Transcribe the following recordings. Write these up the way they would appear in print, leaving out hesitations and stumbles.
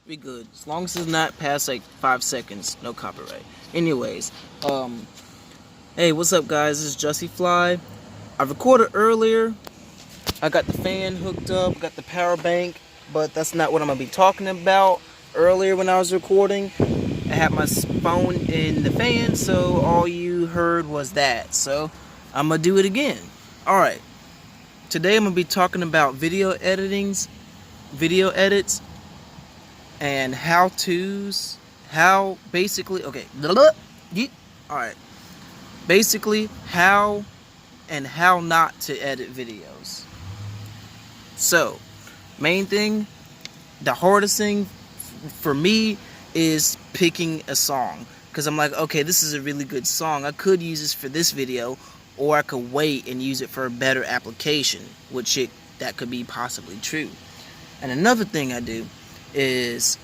We good. As long as it's not past like 5 seconds, no copyright. Anyways, hey, what's up, guys? This is Jussie Fly. I recorded earlier. I got the fan hooked up, got the power bank, but that's not what I'm gonna be talking about. Earlier when I was recording, I had my phone in the fan, so all you heard was that. So I'm gonna do it again. All right. Today I'm gonna be talking about video edits, and how-tos, how basically, okay, alright, basically how and how not to edit videos. So, main thing, the hardest thing for me is picking a song, because I'm like, okay, this is a really good song, I could use this for this video, or I could wait and use it for a better application, that could be possibly true. And another thing I do is,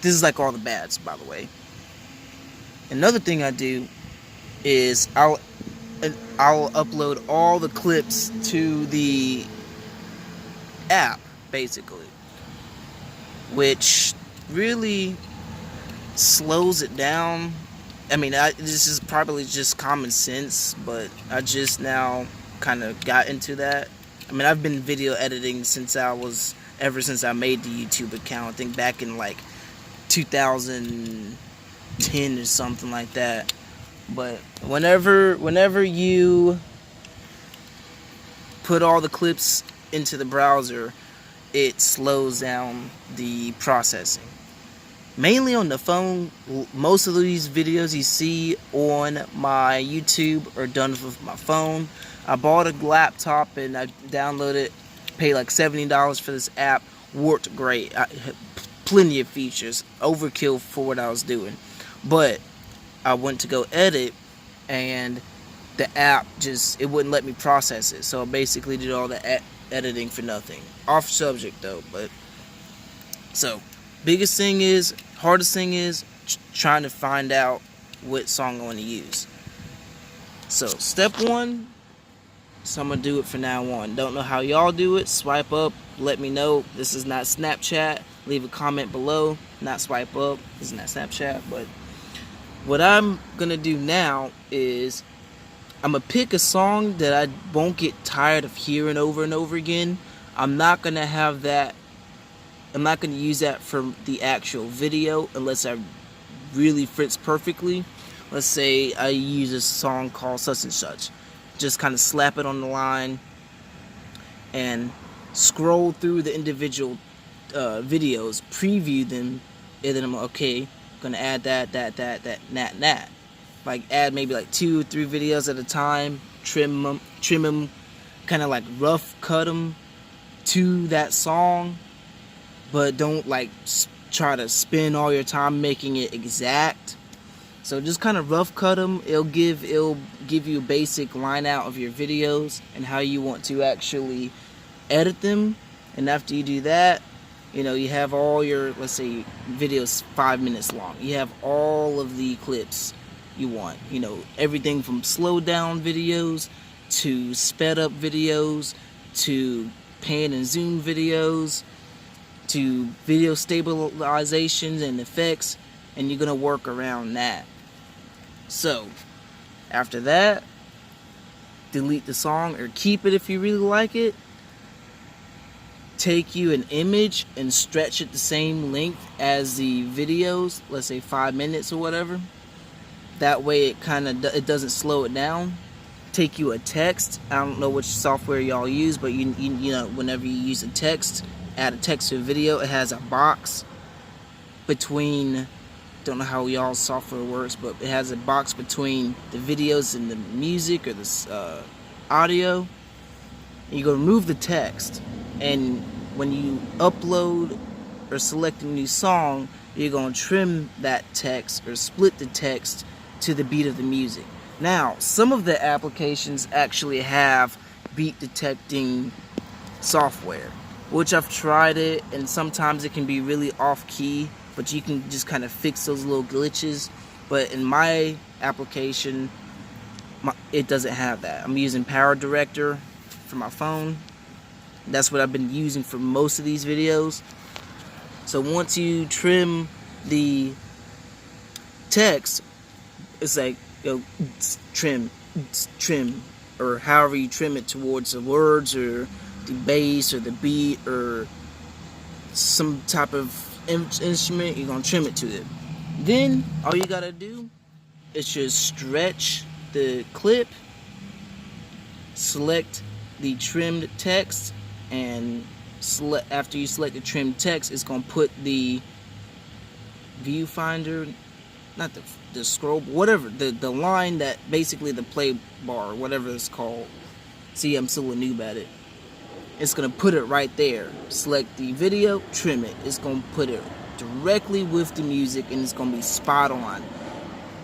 this is like all the bads, by the way. Another thing I do is I'll upload all the clips to the app, basically, which really slows it down. I mean, this is probably just common sense, but I just now kind of got into that. I mean, I've been video editing ever since I made the YouTube account. I think back in like 2010 or something like that. But whenever you put all the clips into the browser, it slows down the processing. Mainly on the phone, most of these videos you see on my YouTube are done with my phone. I bought a laptop and I downloaded, paid like $70 for this app. Worked great. Plenty of features. Overkill for what I was doing. But I went to go edit and the app it wouldn't let me process it. So I basically did all the editing for nothing. Off subject though, but so hardest thing is trying to find out what song I want to use. So step one, so I'm gonna do it from now on. Don't know how y'all do it. Swipe up, let me know. This is not Snapchat. Leave a comment below. Not swipe up. This is not Snapchat. But what I'm gonna do now is I'm gonna pick a song that I won't get tired of hearing over and over again. I'm not gonna use that for the actual video unless I really fits perfectly. Let's say I use a song called such and such. Just kind of slap it on the line and scroll through the individual videos, preview them, and then I'm like, okay, gonna add that. Like add maybe like 2 or 3 videos at a time, trim them, kind of like rough cut them to that song, but don't like try to spend all your time making it exact. So just kind of rough cut them. It'll give you a basic line out of your videos and how you want to actually edit them. And after you do that, you have all your, let's say, videos 5 minutes long. You have all of the clips you want. Everything from slow down videos to sped up videos to pan and zoom videos to video stabilizations and effects, and you're gonna work around that. So after that, delete the song or keep it if you really like it. Take you an image and stretch it the same length as the videos, let's say 5 minutes or whatever. That way it doesn't slow it down. Take you a text. I don't know which software y'all use, but you know, whenever you use a text, add a text to a video, it has a box between, don't know how y'all's software works, but it has a box between the videos and the music or the audio. And you're going to remove the text, and when you upload or select a new song, you're going to trim that text or split the text to the beat of the music. Now, some of the applications actually have beat detecting software, which I've tried it, and sometimes it can be really off key, but you can just kind of fix those little glitches. But in my application, it doesn't have that. I'm using Power Director for my phone. That's what I've been using for most of these videos. So once you trim the text, it's like, you know, trim, or however you trim it towards the words or the bass or the beat or some type of instrument, you're gonna trim it to it. Then all you gotta do is just stretch the clip, select the trimmed text, and after you select the trimmed text, it's gonna put the viewfinder, not the scroll, whatever, the line that basically the play bar, whatever it's called. See, I'm still a noob at it. It's gonna put it right there. Select the video, trim it. It's gonna put it directly with the music, and it's gonna be spot on.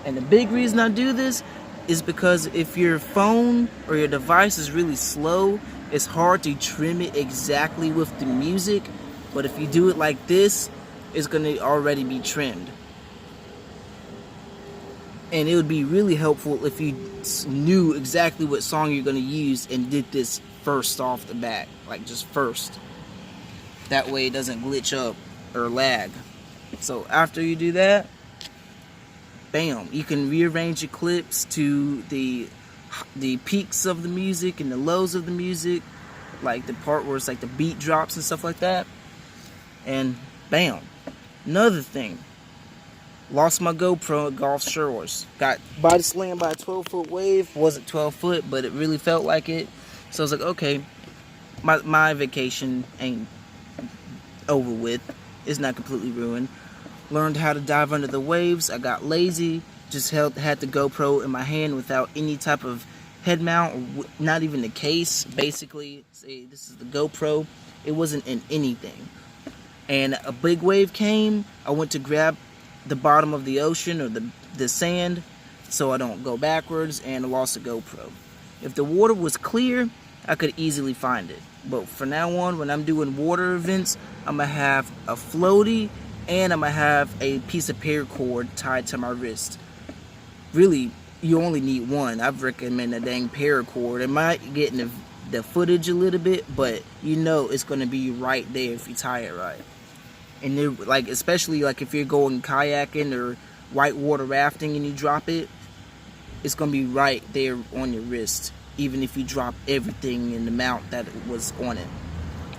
And the big reason I do this is because if your phone or your device is really slow, it's hard to trim it exactly with the music. But if you do it like this, it's gonna already be trimmed. And it would be really helpful if you knew exactly what song you're gonna use and did this first off the bat, like just first. That way it doesn't glitch up or lag. So after you do that, bam, you can rearrange your clips to the peaks of the music and the lows of the music, like the part where it's like the beat drops and stuff like that. And bam. Another thing, lost my GoPro at Gulf Shores. Got body slammed by a 12-foot wave. Wasn't 12 foot, but it really felt like it. So I was like, okay, my vacation ain't over with. It's not completely ruined. Learned how to dive under the waves. I got lazy. Just had the GoPro in my hand without any type of head mount, or not even the case. Basically, say this is the GoPro. It wasn't in anything. And a big wave came. I went to grab the bottom of the ocean or the sand so I don't go backwards, and I lost the GoPro. If the water was clear, I could easily find it. But from now on, when I'm doing water events, I'm going to have a floaty and I'm going to have a piece of paracord tied to my wrist. Really, you only need one. I've recommended a dang paracord. It might get in the footage a little bit, but you know it's going to be right there if you tie it right. And like, especially like if you're going kayaking or whitewater rafting and you drop it, it's going to be right there on your wrist, even if you drop everything in the amount that it was on it.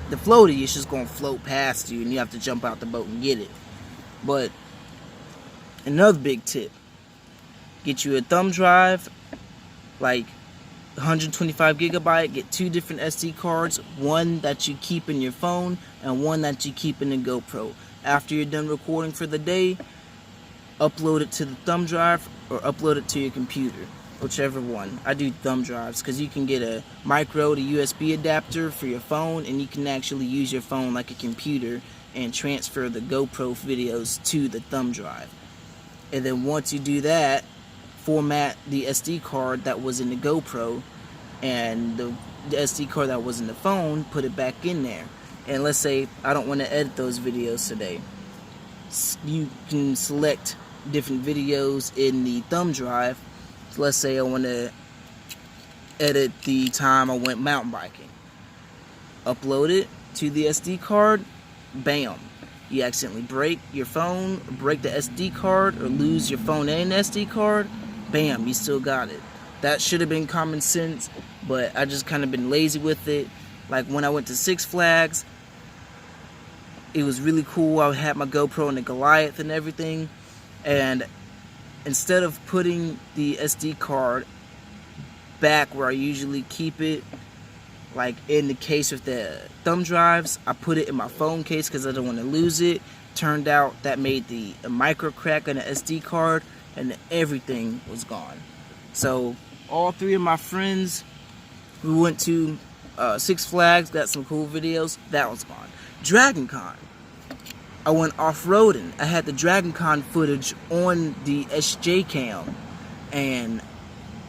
The floaty is just going to float past you and you have to jump out the boat and get it. But another big tip, get you a thumb drive, like 125 gigabyte, get 2 different SD cards, one that you keep in your phone and one that you keep in the GoPro. After you're done recording for the day, upload it to the thumb drive or upload it to your computer, whichever one. I do thumb drives because you can get a micro to USB adapter for your phone, and you can actually use your phone like a computer and transfer the GoPro videos to the thumb drive. And then once you do that, format the SD card that was in the GoPro and the SD card that was in the phone, put it back in there. And let's say I don't want to edit those videos today. You can select different videos in the thumb drive. So let's say I want to edit the time I went mountain biking. Upload it to the SD card. Bam. You accidentally break your phone, break the SD card, or lose your phone and SD card. Bam, you still got it. That should have been common sense, but I just kind of been lazy with it. Like when I went to Six Flags, it was really cool. I had my GoPro and the Goliath and everything, and instead of putting the SD card back where I usually keep it, like in the case with the thumb drives, I put it in my phone case because I don't want to lose it. Turned out that made a micro crack on the SD card, and everything was gone. So all 3 of my friends, we went to Six Flags, got some cool videos. That was gone. Dragon Con, I went off-roading. I had the Dragon Con footage on the SJ cam, and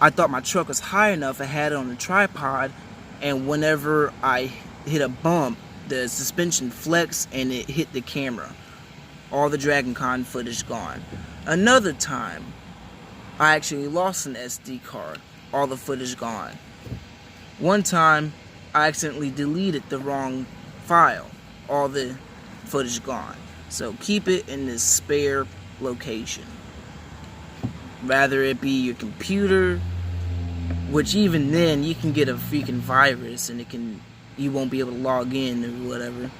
I thought my truck was high enough. I had it on a tripod, and whenever I hit a bump, the suspension flexed and it hit the camera. All the Dragon Con footage gone. Another time, I actually lost an SD card. All the footage gone. One time, I accidentally deleted the wrong file. All the footage gone. So keep it in this spare location. Rather it be your computer, which even then you can get a freaking virus and you won't be able to log in or whatever.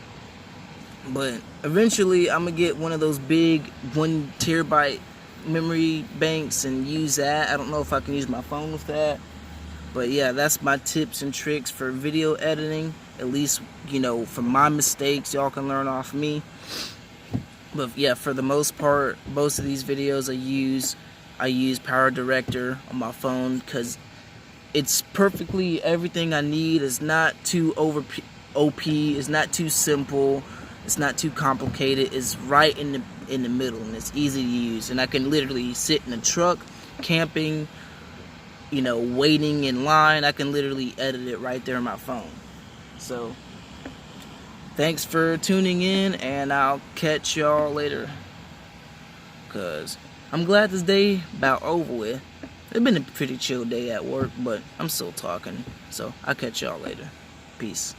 But eventually I'm gonna get one of those big 1 terabyte memory banks and use that. I don't know if I can use my phone with that. But yeah, that's my tips and tricks for video editing. At least, you know, from my mistakes, y'all can learn off me. But yeah, for the most part, most of these videos I use PowerDirector on my phone because it's perfectly everything I need. It's not too OP, it's not too simple, it's not too complicated. It's right in the middle, and it's easy to use. And I can literally sit in a truck, camping, you know, waiting in line. I can literally edit it right there on my phone. So thanks for tuning in, and I'll catch y'all later. Cause I'm glad this day about over with. It's been a pretty chill day at work, but I'm still talking. So I'll catch y'all later. Peace.